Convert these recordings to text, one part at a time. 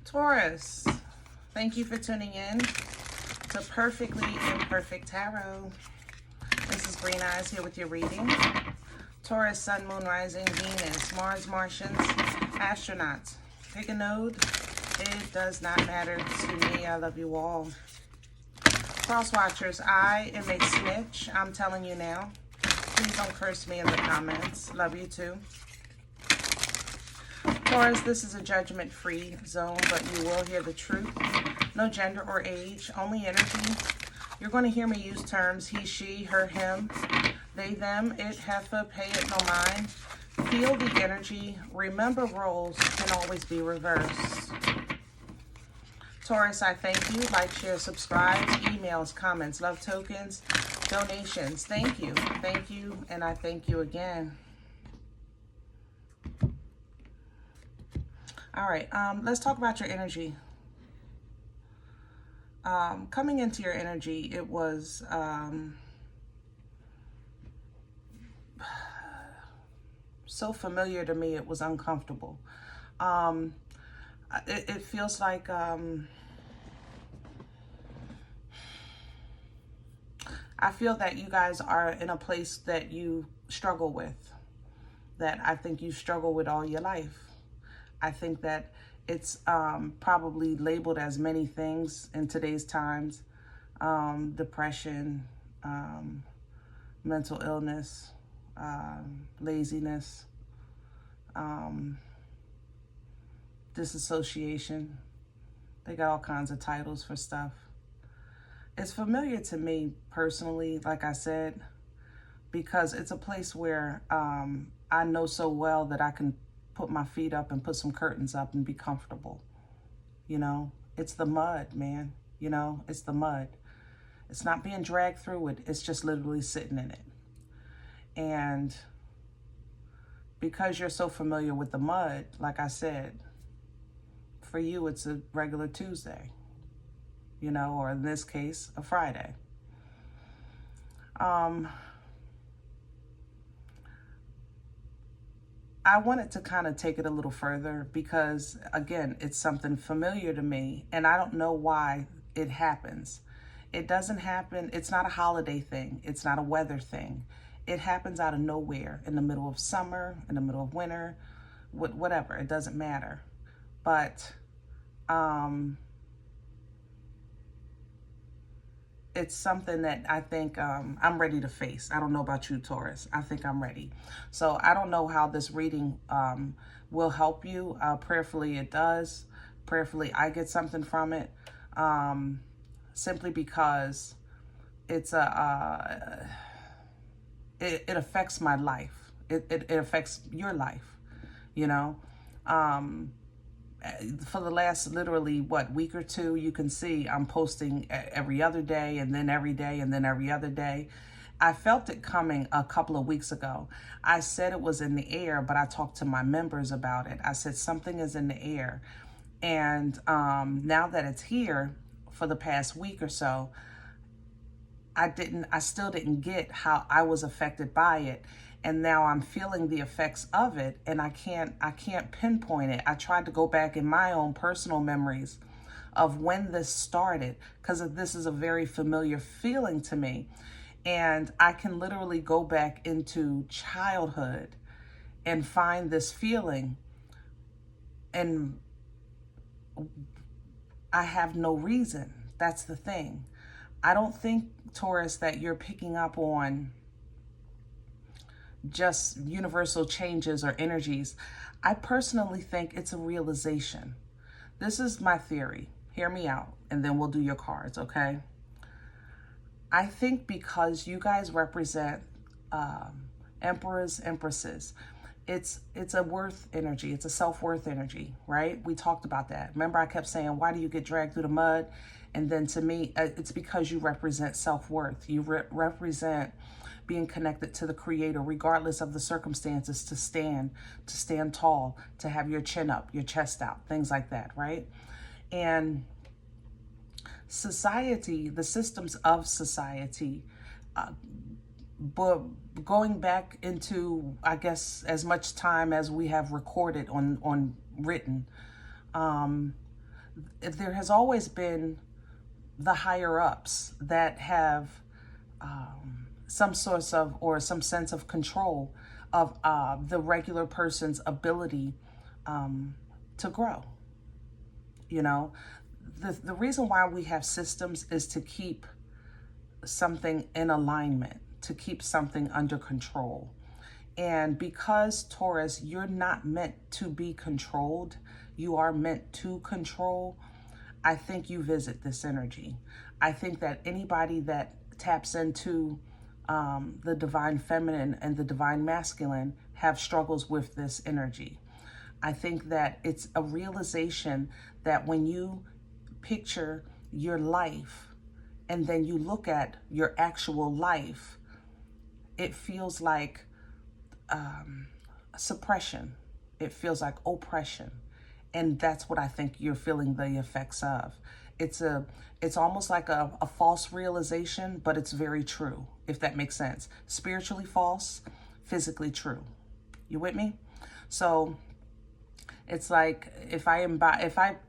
Taurus, thank you for tuning in to Perfectly Imperfect Tarot. This is Green Eyes here with your reading. Taurus, Sun, Moon, Rising, Venus, Mars, Martians, astronauts. Pick a node. It does not matter to me. I love you all. Cross watchers, I am a snitch. I'm telling you now. Please don't curse me in the comments. Love you too. Taurus, this is a judgment-free zone, but you will hear the truth. No gender or age, only energy. You're going to hear me use terms he, she, her, him, they, them, it, heifer, pay it, no mind. Feel the energy. Remember, roles can always be reversed. Taurus, I thank you. Like, share, subscribe. Emails, comments, love tokens, donations. Thank you, and I thank you again. All right, let's talk about your energy. Coming into your energy, it was so familiar to me, it was uncomfortable. It feels like I feel that you guys are in a place that you struggle with, that I think you struggle with all your life. I think that it's probably labeled as many things in today's times. Depression, mental illness, laziness, disassociation. They got all kinds of titles for stuff. It's familiar to me personally, like I said, because it's a place where I know so well that I can put my feet up and put some curtains up and be comfortable. You know, it's the mud, man. You know, it's the mud. It's not being dragged through it. It's just literally sitting in it. And because you're so familiar with the mud, like I said, for you, it's a regular Tuesday, you know, or in this case, a Friday. I wanted to kind of take it a little further because, again, it's something familiar to me, and I don't know why it happens. It doesn't happen. It's not a holiday thing. It's not a weather thing. It happens out of nowhere, in the middle of summer, in the middle of winter, whatever. It doesn't matter. But it's something that I think I'm ready to face. I don't know about you, Taurus. I think I'm ready. So I don't know how this reading will help you. Prayerfully, it does. Prayerfully, I get something from it. Simply because it's it affects my life. It affects your life, you know. For the last literally week or two, you can see I'm posting every other day, and then every day, and then every other day. I felt it coming a couple of weeks ago. I said it was in the air, but I talked to my members about it. I said something is in the air, and now that it's here for the past week or so, I still didn't get how I was affected by it. And now I'm feeling the effects of it, and I can't pinpoint it. I tried to go back in my own personal memories of when this started, because this is a very familiar feeling to me. And I can literally go back into childhood and find this feeling, and I have no reason. That's the thing. I don't think, Taurus, that you're picking up on just universal changes or energies. I personally think it's a realization. This is my theory. Hear me out, and then we'll do your cards, okay? I think because you guys represent emperors, empresses, it's a worth energy. It's a self-worth energy, right? We talked about that. Remember, I kept saying, why do you get dragged through the mud? And then to me, it's because you represent self-worth. You represent being connected to the Creator, regardless of the circumstances, to stand tall, to have your chin up, your chest out, things like that, right? And society, the systems of society, but going back into, I guess, as much time as we have recorded on written, there has always been the higher ups that have some source of, or some sense of control of the regular person's ability to grow. You know, the reason why we have systems is to keep something in alignment, to keep something under control. And because, Taurus, you're not meant to be controlled, you are meant to control, I think you visit this energy. I think that anybody that taps into the divine feminine and the divine masculine have struggles with this energy. I think that it's a realization that when you picture your life and then you look at your actual life, it feels like suppression. It feels like oppression. And that's what I think you're feeling the effects of. It's almost like a false realization, but it's very true, if that makes sense. Spiritually false, physically true. You with me? So it's like if I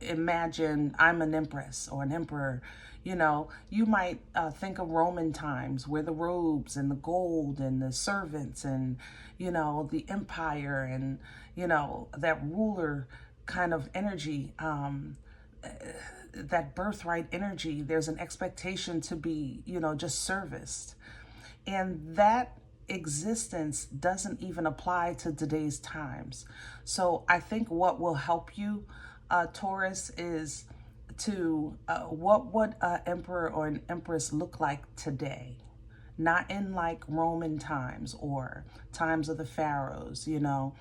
imagine I'm an empress or an emperor, you know, you might think of Roman times where the robes and the gold and the servants and, you know, the empire and, you know, that ruler kind of energy, that birthright energy. There's an expectation to be, you know, just serviced. And that existence doesn't even apply to today's times. So I think what will help you, Taurus, is to what would an emperor or an empress look like today? Not in like Roman times or times of the pharaohs, you know.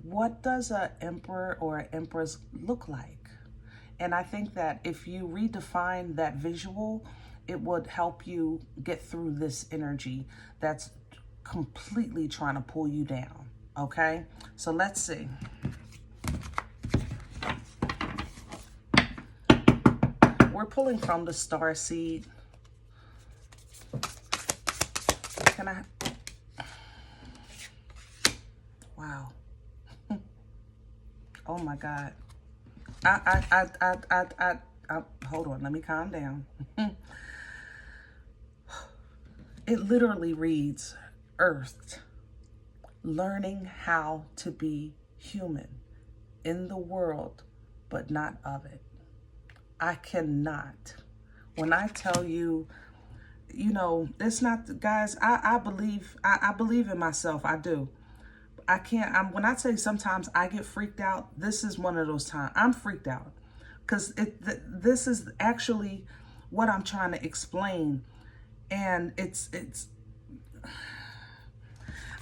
What does an emperor or an empress look like? And I think that if you redefine that visual, it would help you get through this energy that's completely trying to pull you down. Okay, so let's see. We're pulling from the star seed. Can I? Wow. Oh my God. Hold on, let me calm down. It literally reads, Earth, learning how to be human in the world, but not of it. I cannot. When I tell you, you know, it's not, guys, I believe in myself. I do. I can't, when I say sometimes I get freaked out, this is one of those times. I'm freaked out because this is actually what I'm trying to explain. And it's,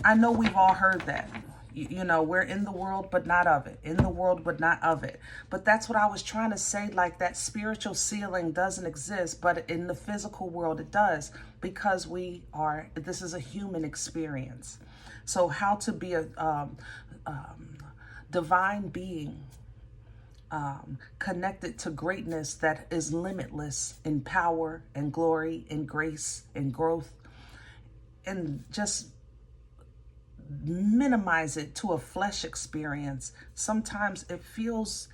I know we've all heard that. You know, we're in the world, but not of it. In the world, but not of it. But that's what I was trying to say, like that spiritual ceiling doesn't exist, but in the physical world it does, because this is a human experience. So how to be a divine being, connected to greatness that is limitless in power and glory and grace and growth, and just minimize it to a flesh experience. Sometimes it feels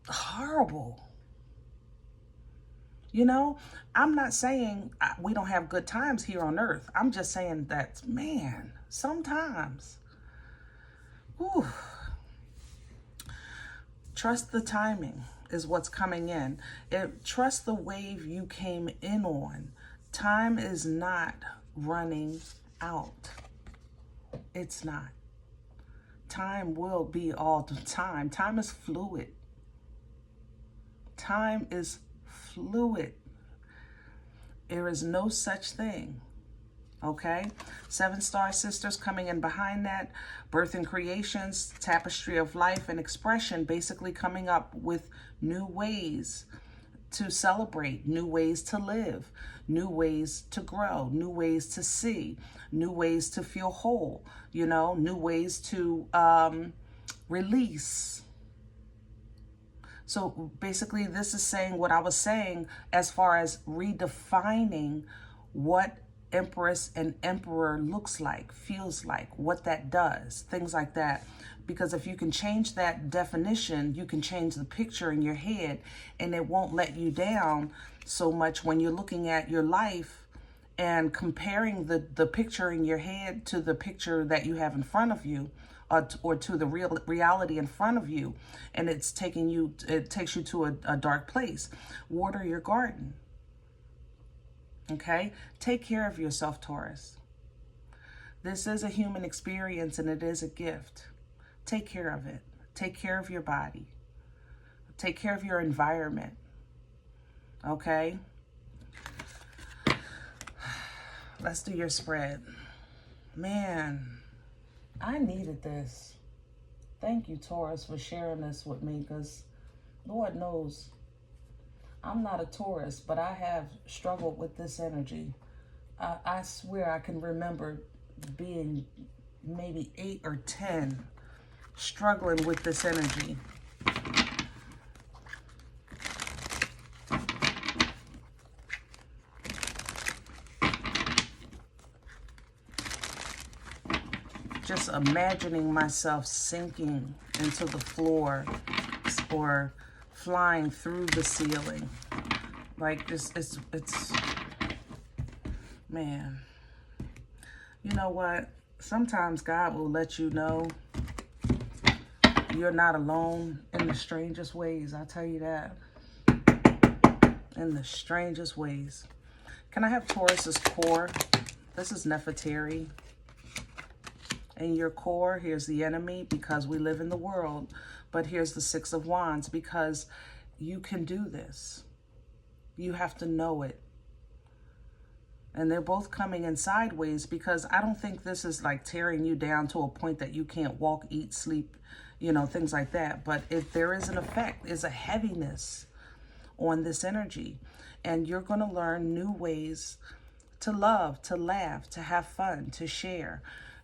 horrible. You know, I'm not saying we don't have good times here on earth. I'm just saying that, man, sometimes, whew, trust the timing is what's coming in. Trust the wave you came in on. Time is not running out. It's not. Time will be all the time. Time is fluid. Time is fluid. There is no such thing. Okay? 7 star sisters coming in behind that. Birth and creations, tapestry of life and expression, basically coming up with new ways to celebrate, new ways to live, new ways to grow, new ways to see, new ways to feel whole, you know, new ways to release. So basically this is saying what I was saying as far as redefining what Empress and Emperor looks like, feels like, what that does, things like that. Because if you can change that definition, you can change the picture in your head, and it won't let you down so much when you're looking at your life and comparing the picture in your head to the picture that you have in front of you, or to the reality in front of you, and it takes you to a dark place. Water your garden. Okay? Take care of yourself, Taurus. This is a human experience, and it is a gift. Take care of it. Take care of your body. Take care of your environment. Okay? Let's do your spread. Man, I needed this. Thank you, Taurus, for sharing this with me, because Lord knows I'm not a Taurus, but I have struggled with this energy. I swear I can remember being maybe 8 or 10 struggling with this energy. Just imagining myself sinking into the floor or flying through the ceiling. Like it's man. You know what? Sometimes God will let you know you're not alone in the strangest ways. I'll tell you that. In the strangest ways. Can I have Taurus's core? This is Nefertari. In your core, here's the enemy, because we live in the world. But here's the Six of Wands, because you can do this. You have to know it. And they're both coming in sideways, because I don't think this is like tearing you down to a point that you can't walk, eat, sleep, you know, things like that. But if there is an effect, there's a heaviness on this energy. And you're going to learn new ways to love, to laugh, to have fun, to share,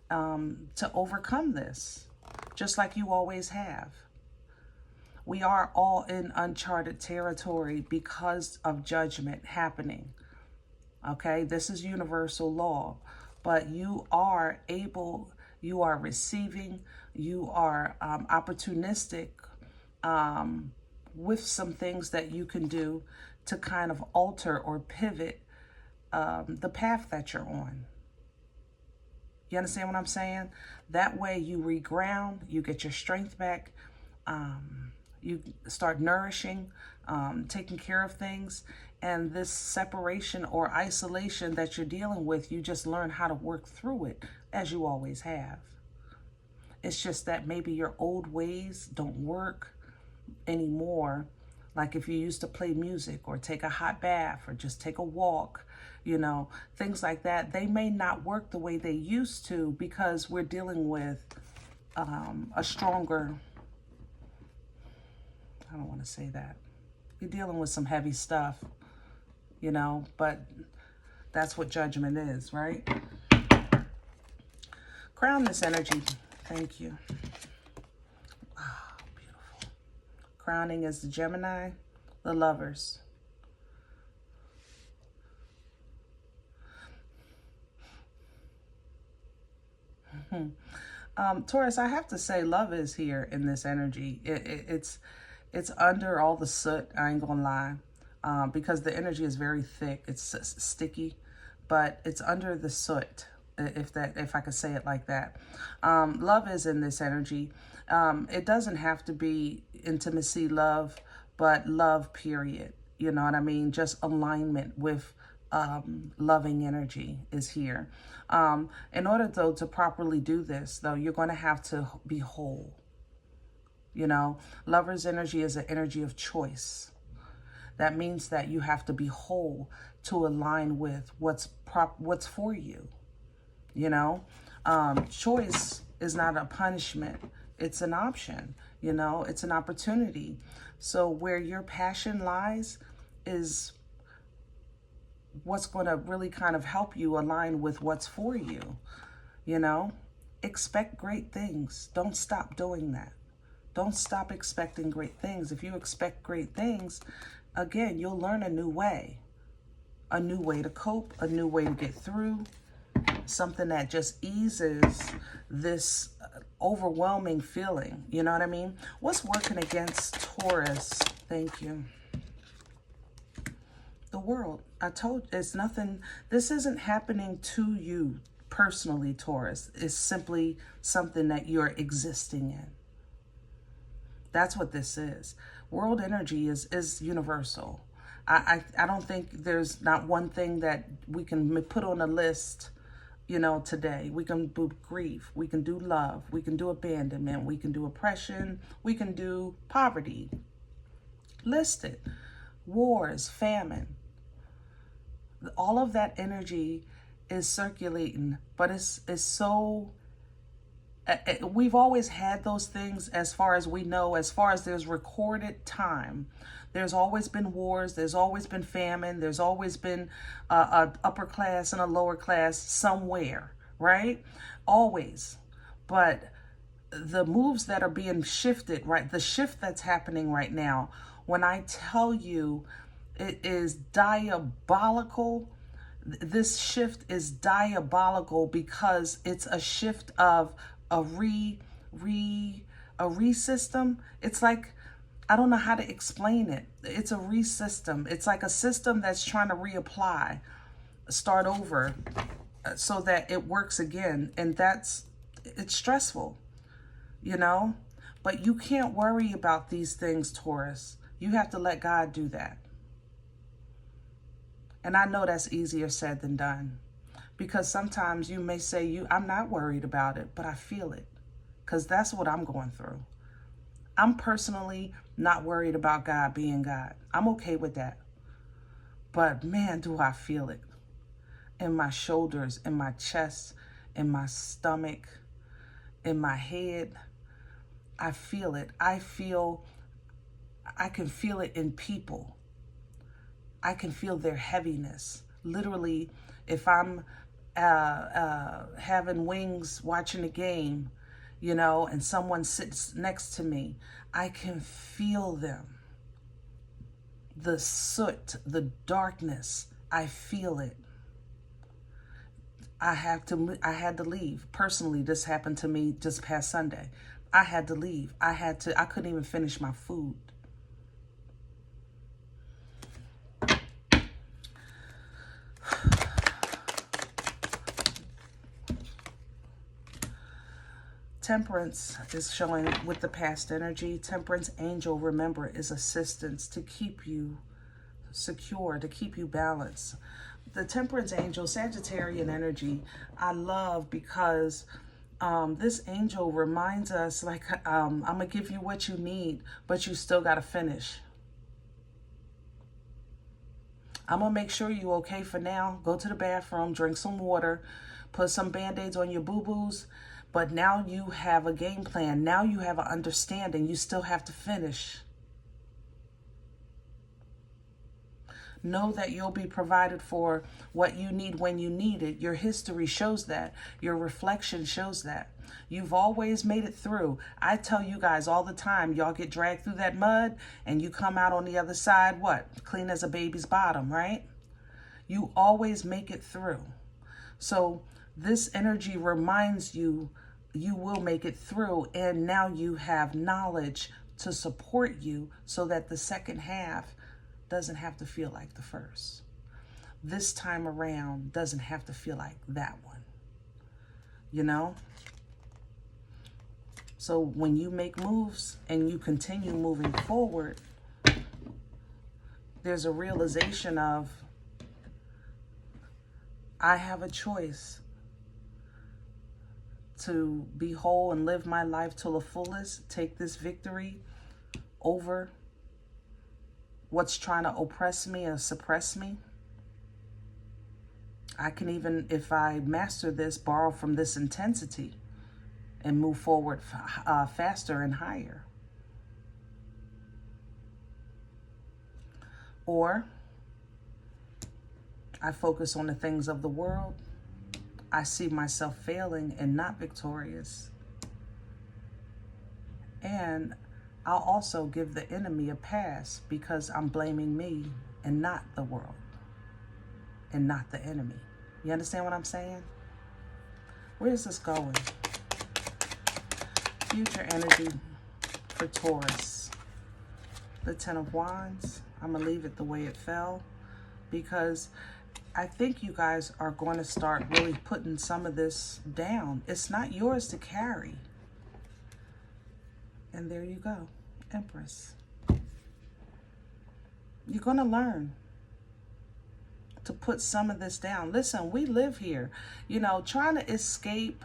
to overcome this, just like you always have. We are all in uncharted territory because of judgment happening. Okay, this is universal law, but you are able, you are receiving, you are opportunistic with some things that you can do to kind of alter or pivot the path that you're on. You understand what I'm saying? That way you reground, you get your strength back, you start nourishing, taking care of things, and this separation or isolation that you're dealing with, you just learn how to work through it, as you always have. It's just that maybe your old ways don't work anymore. Like if you used to play music or take a hot bath or just take a walk, you know, things like that, they may not work the way they used to, because we're dealing with a stronger, I don't want to say that. You're dealing with some heavy stuff, you know, but that's what judgment is, right? Crown this energy. Thank you. Ah, beautiful. Crowning is the Gemini, the Lovers. Taurus, I have to say, love is here in this energy. It's under all the soot, I ain't gonna lie, because the energy is very thick. It's sticky, but it's under the soot, if I could say it like that. Love is in this energy. It doesn't have to be intimacy love, but love, period. You know what I mean? Just alignment with loving energy is here. In order, though, to properly do this, though, you're going to have to be whole. You know, Lover's energy is an energy of choice. That means that you have to be whole to align with what's for you. You know, choice is not a punishment. It's an option. You know, it's an opportunity. So where your passion lies is what's going to really kind of help you align with what's for you. You know, expect great things. Don't stop doing that. Don't stop expecting great things. If you expect great things, again, you'll learn a new way. a new way to cope, a new way to get through, something that just eases this overwhelming feeling. You know what I mean? What's working against Taurus? Thank you. The world. I told you, it's nothing. This isn't happening to you personally, Taurus. It's simply something that you're existing in. That's what this is. World energy is universal. I don't think there's not one thing that we can put on a list, you know, today. We can do grief, we can do love, we can do abandonment, we can do oppression, we can do poverty. List it. Wars, famine. All of that energy is circulating, but it's so... We've always had those things as far as we know, as far as there's recorded time. There's always been wars, there's always been famine, there's always been a upper class and a lower class somewhere, right? Always. But the moves that are being shifted, right? The shift that's happening right now, when I tell you it is diabolical, this shift is diabolical because it's a shift of a re-system. It's like, I don't know how to explain it. It's a re-system. It's like a system that's trying to reapply, start over so that it works again. And it's stressful, you know? But you can't worry about these things, Taurus. You have to let God do that. And I know that's easier said than done. Because sometimes you may say, I'm not worried about it, but I feel it. Because that's what I'm going through. I'm personally not worried about God being God. I'm okay with that. But man, do I feel it. In my shoulders, in my chest, in my stomach, in my head. I feel it. I can feel it in people. I can feel their heaviness. Literally, if I'm having wings watching a game, you know, and someone sits next to me, I can feel them. The soot, the darkness, I feel it. I had to leave. Personally, this happened to me just past Sunday. I had to leave. I couldn't even finish my food. Temperance is showing with the past energy. Temperance angel, remember, is assistance to keep you secure, to keep you balanced. The temperance angel, Sagittarian energy, I love because this angel reminds us, like, I'm going to give you what you need, but you still got to finish. I'm going to make sure you're okay for now. Go to the bathroom, drink some water, put some Band-Aids on your boo-boos. But now you have a game plan. Now you have an understanding. You still have to finish. Know that you'll be provided for what you need when you need it. Your history shows that. Your reflection shows that. You've always made it through. I tell you guys all the time, y'all get dragged through that mud and you come out on the other side, what? Clean as a baby's bottom, right? You always make it through. So this energy reminds you, you will make it through, and now you have knowledge to support you so that the second half doesn't have to feel like the first. This time around doesn't have to feel like that one, you know? So when you make moves and you continue moving forward, there's a realization of, I have a choice to be whole and live my life to the fullest, take this victory over what's trying to oppress me or suppress me. I can even, if I master this, borrow from this intensity and move forward faster and higher. Or I focus on the things of the world. I see myself failing and not victorious. And I'll also give the enemy a pass because I'm blaming me and not the world. and not the enemy. You understand what I'm saying? Where is this going? Future energy for Taurus. The Ten of Wands. I'm going to leave it the way it fell because I think you guys are going to start really putting some of this down. It's not yours to carry. And there you go, Empress. You're going to learn to put some of this down. Listen, we live here, you know, trying to escape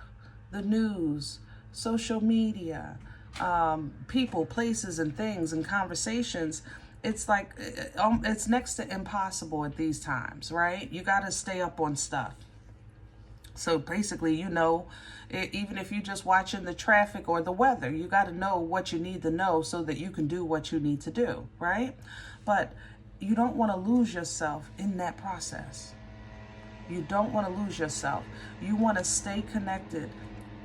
the news, social media, people, places, and things, and conversations. It's like, it's next to impossible at these times, right? You got to stay up on stuff. So basically, you know, even if you're just watching the traffic or the weather, you got to know what you need to know so that you can do what you need to do, right? But you don't want to lose yourself in that process. You don't want to lose yourself. You want to stay connected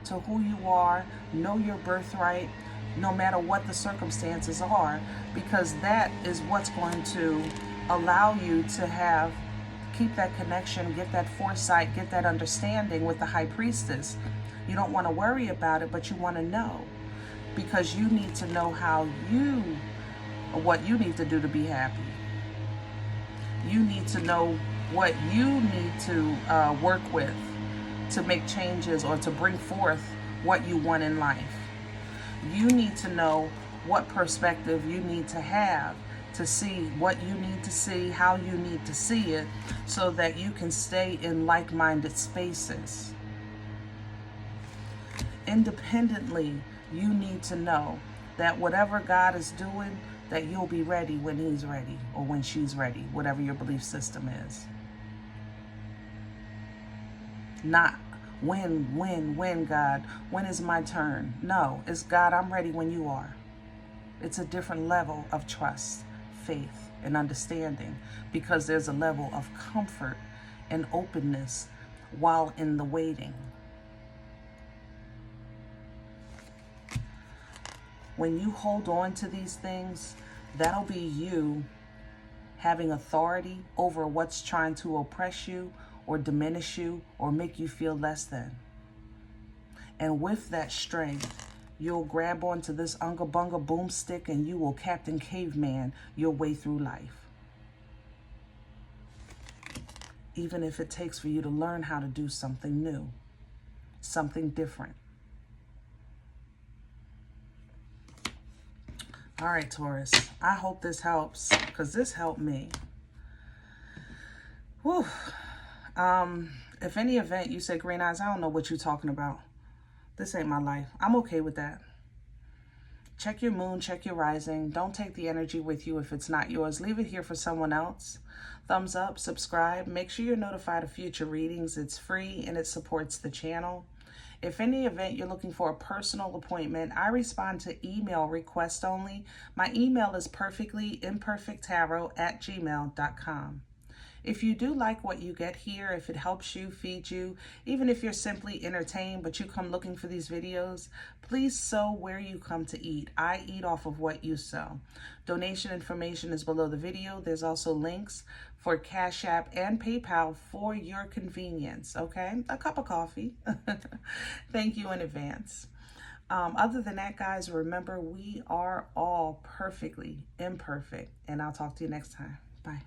to who you are, know your birthright, no matter what the circumstances are, because that is what's going to allow you to keep that connection, get that foresight, get that understanding with the High Priestess. You don't want to worry about it, but you want to know, because you need to know what you need to do to be happy. You need to know what you need to work with to make changes or to bring forth what you want in life. You need to know what perspective you need to have to see what you need to see, how you need to see it, so that you can stay in like-minded spaces. Independently, you need to know that whatever God is doing, that you'll be ready when he's ready or when she's ready, whatever your belief system is. Not when, God, when is my turn? No, it's God, I'm ready when you are. It's a different level of trust, faith, and understanding, because there's a level of comfort and openness while in the waiting. When you hold on to these things, that'll be you having authority over what's trying to oppress you or diminish you or make you feel less than. And with that strength, you'll grab onto this unga bunga boomstick and you will Captain Caveman your way through life. Even if it takes for you to learn how to do something new, something different. All right, Taurus, I hope this helps, because this helped me. Whew. If any event you say, Green Eyes, I don't know what you're talking about. This ain't my life. I'm okay with that. Check your moon, check your rising. Don't take the energy with you if it's not yours. Leave it here for someone else. Thumbs up, subscribe. Make sure you're notified of future readings. It's free and it supports the channel. If any event you're looking for a personal appointment, I respond to email request only. My email is perfectlyimperfecttarot@gmail.com. If you do like what you get here, if it helps you, feed you, even if you're simply entertained but you come looking for these videos, please sow where you come to eat. I eat off of what you sow. Donation information is below the video. There's also links for CashApp and PayPal for your convenience, okay? A cup of coffee. Thank you in advance. Other than that, guys, remember, we are all perfectly imperfect, and I'll talk to you next time. Bye.